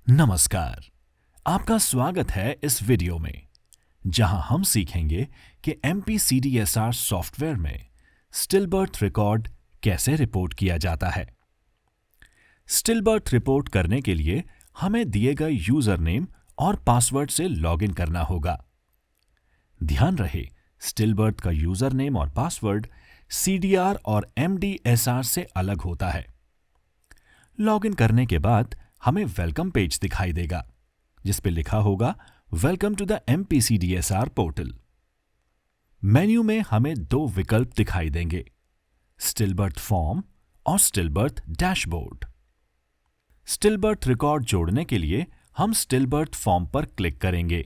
नमस्कार, आपका स्वागत है इस वीडियो में जहां हम सीखेंगे कि MPCDSR सॉफ्टवेयर में स्टिल बर्थ रिकॉर्ड कैसे रिपोर्ट किया जाता है। स्टिल बर्थ रिपोर्ट करने के लिए हमें दिए गए यूजर नेम और पासवर्ड से लॉगिन करना होगा। ध्यान रहे, स्टिल बर्थ का यूजर नेम और पासवर्ड CDR और MDSR से अलग होता है। लॉगिन करने के बाद हमें वेलकम पेज दिखाई देगा जिस पे लिखा होगा welcome to the MPCDSR portal. Menu में हमें दो विकल्प दिखाई देंगे, स्टिल बर्थ फॉर्म और still birth dashboard. Still birth record जोड़ने के लिए हम स्टिल बर्थ फॉर्म पर क्लिक करेंगे।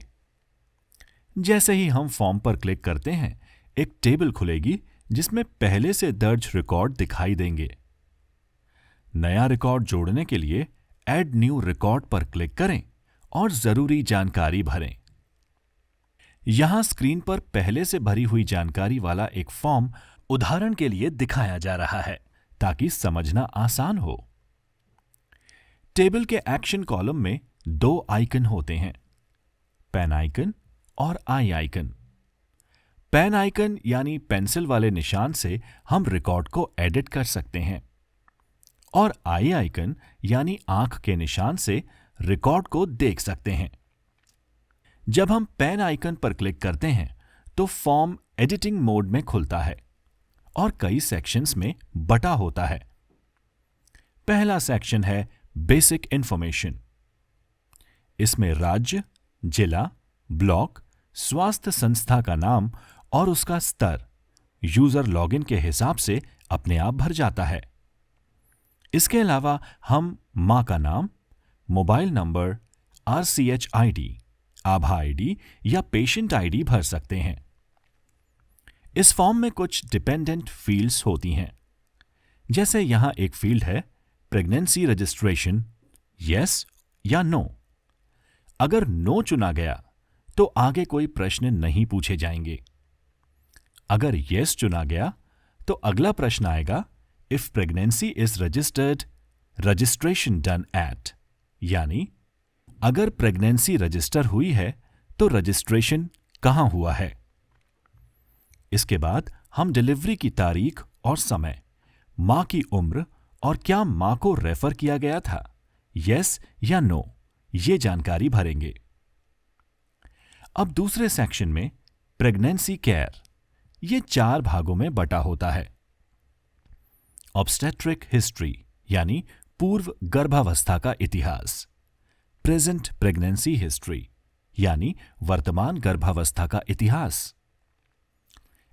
जैसे ही हम फॉर्म पर क्लिक करते हैं, एक टेबल खुलेगी जिसमें पहले से दर्ज रिकॉर्ड दिखाई देंगे। नया रिकॉर्ड जोड़ने के लिए ऐड न्यू रिकॉर्ड पर क्लिक करें और जरूरी जानकारी भरें। यहां स्क्रीन पर पहले से भरी हुई जानकारी वाला एक फॉर्म उदाहरण के लिए दिखाया जा रहा है ताकि समझना आसान हो। टेबल के एक्शन कॉलम में दो आइकन होते हैं, पेन आइकन और आई आइकन। पेन आइकन यानी पेंसिल वाले निशान से हम रिकॉर्ड को एडिट कर सकते हैं और आई आइकन यानी आंख के निशान से रिकॉर्ड को देख सकते हैं। जब हम पेन आइकन पर क्लिक करते हैं तो फॉर्म एडिटिंग मोड में खुलता है और कई सेक्शंस में बटा होता है। पहला सेक्शन है बेसिक इंफॉर्मेशन। इसमें राज्य, जिला, ब्लॉक, स्वास्थ्य संस्था का नाम और उसका स्तर यूजर लॉगिन के हिसाब से अपने आप भर जाता है। इसके अलावा हम मां का नाम, मोबाइल नंबर, RCH ID, आभा ID या पेशेंट ID भर सकते हैं। इस फॉर्म में कुछ डिपेंडेंट फील्ड्स होती हैं, जैसे यहां एक फील्ड है प्रेगनेंसी रजिस्ट्रेशन, यस या नो। अगर नो चुना गया तो आगे कोई प्रश्न नहीं पूछे जाएंगे। अगर यस चुना गया तो अगला प्रश्न आएगा, if pregnancy is registered, registration done at, यानी अगर प्रेगनेंसी रजिस्टर हुई है तो रजिस्ट्रेशन कहां हुआ है। इसके बाद हम डिलीवरी की तारीख और समय, मां की उम्र और क्या मां को रेफर किया गया था, यस या नो, ये जानकारी भरेंगे। अब दूसरे सेक्शन में प्रेगनेंसी केयर, ये 4 भागों में बटा होता है। ऑब्स्टेट्रिक हिस्ट्री यानी पूर्व गर्भावस्था का इतिहास, प्रेजेंट प्रेगनेंसी हिस्ट्री यानी वर्तमान गर्भावस्था का इतिहास,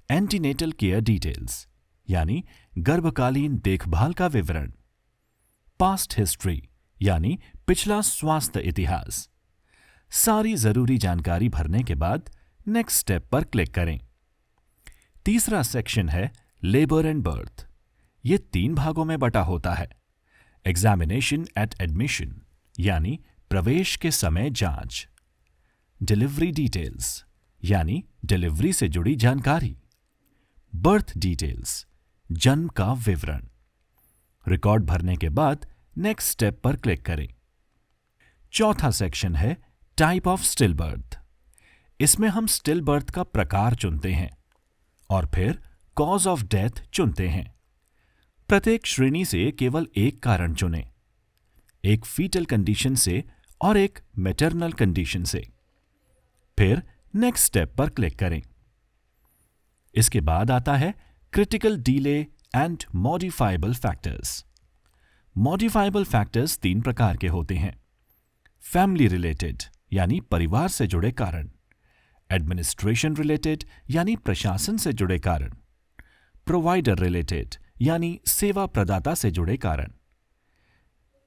एंटीनेटल केयर डिटेल्स यानी गर्भकालीन देखभाल का विवरण, पास्ट हिस्ट्री यानी पिछला स्वास्थ्य इतिहास। सारी जरूरी जानकारी भरने के बाद नेक्स्ट स्टेप पर क्लिक करें। तीसरा सेक्शन है लेबर एंड बर्थ। ये 3 भागों में बटा होता है। एग्जामिनेशन एट एडमिशन यानी प्रवेश के समय जांच, डिलीवरी डिटेल्स यानी डिलीवरी से जुड़ी जानकारी, बर्थ डिटेल्स जन्म का विवरण। रिकॉर्ड भरने के बाद नेक्स्ट स्टेप पर क्लिक करें। चौथा सेक्शन है टाइप ऑफ स्टिल बर्थ। इसमें हम स्टिल बर्थ का प्रकार चुनते हैं और फिर कॉज ऑफ डेथ चुनते हैं। प्रत्येक श्रेणी से केवल एक कारण चुनें, एक फीटल कंडीशन से और एक मैटरनल कंडीशन से। फिर नेक्स्ट स्टेप पर क्लिक करें। इसके बाद आता है critical delay and modifiable factors. Modifiable factors 3 प्रकार के होते हैं, फैमिली रिलेटेड यानी परिवार से जुड़े कारण, एडमिनिस्ट्रेशन रिलेटेड यानी प्रशासन से जुड़े कारण, प्रोवाइडर रिलेटेड यानी सेवा प्रदाता से जुड़े कारण।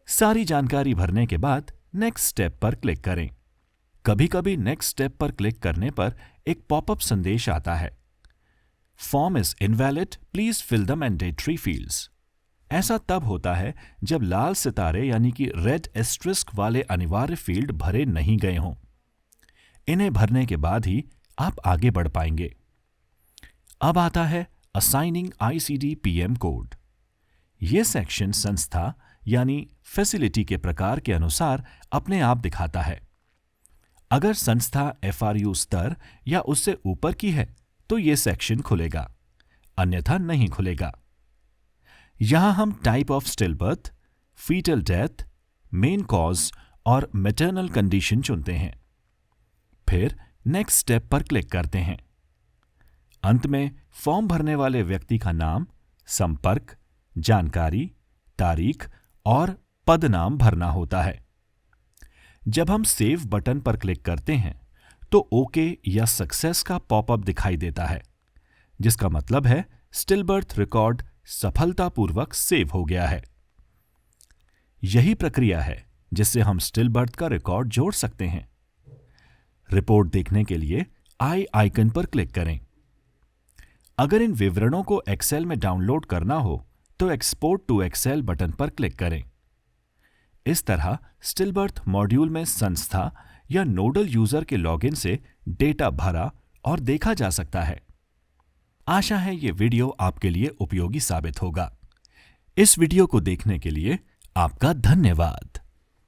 सारी जानकारी भरने के बाद नेक्स्ट स्टेप पर क्लिक करें। कभी कभी नेक्स्ट स्टेप पर क्लिक करने पर एक पॉपअप संदेश आता है, form is invalid, please fill the mandatory fields. ऐसा तब होता है जब लाल सितारे यानी कि रेड एस्ट्रिस्क वाले अनिवार्य फील्ड भरे नहीं गए हों। इन्हें भरने के बाद ही आप आगे बढ़ पाएंगे। अब आता है असाइनिंग ICD-PM कोड। ये सेक्शन संस्था यानी फैसिलिटी के प्रकार के अनुसार अपने आप दिखाता है। अगर संस्था FRU स्तर या उससे ऊपर की है तो यह सेक्शन खुलेगा, अन्यथा नहीं खुलेगा। यहां हम type of still birth, fetal death, main cause और मैटरनल कंडीशन चुनते हैं। फिर नेक्स्ट स्टेप पर क्लिक करते हैं। अंत में फॉर्म भरने वाले व्यक्ति का नाम, संपर्क, जानकारी, तारीख और पद नाम भरना होता है। जब हम सेव बटन पर क्लिक करते हैं तो ओके या सक्सेस का पॉपअप दिखाई देता है, जिसका मतलब है स्टिल बर्थ रिकॉर्ड सफलतापूर्वक सेव हो गया है। यही प्रक्रिया है जिससे हम स्टिल बर्थ का रिकॉर्ड जोड़ सकते हैं। रिपोर्ट देखने के लिए आई आइकन पर क्लिक करें। अगर इन विवरणों को एक्सेल में डाउनलोड करना हो तो एक्सपोर्ट टू एक्सेल बटन पर क्लिक करें। इस तरह स्टिल बर्थ मॉड्यूल में संस्था या नोडल यूजर के लॉगिन से डेटा भरा और देखा जा सकता है। आशा है ये वीडियो आपके लिए उपयोगी साबित होगा। इस वीडियो को देखने के लिए आपका धन्यवाद।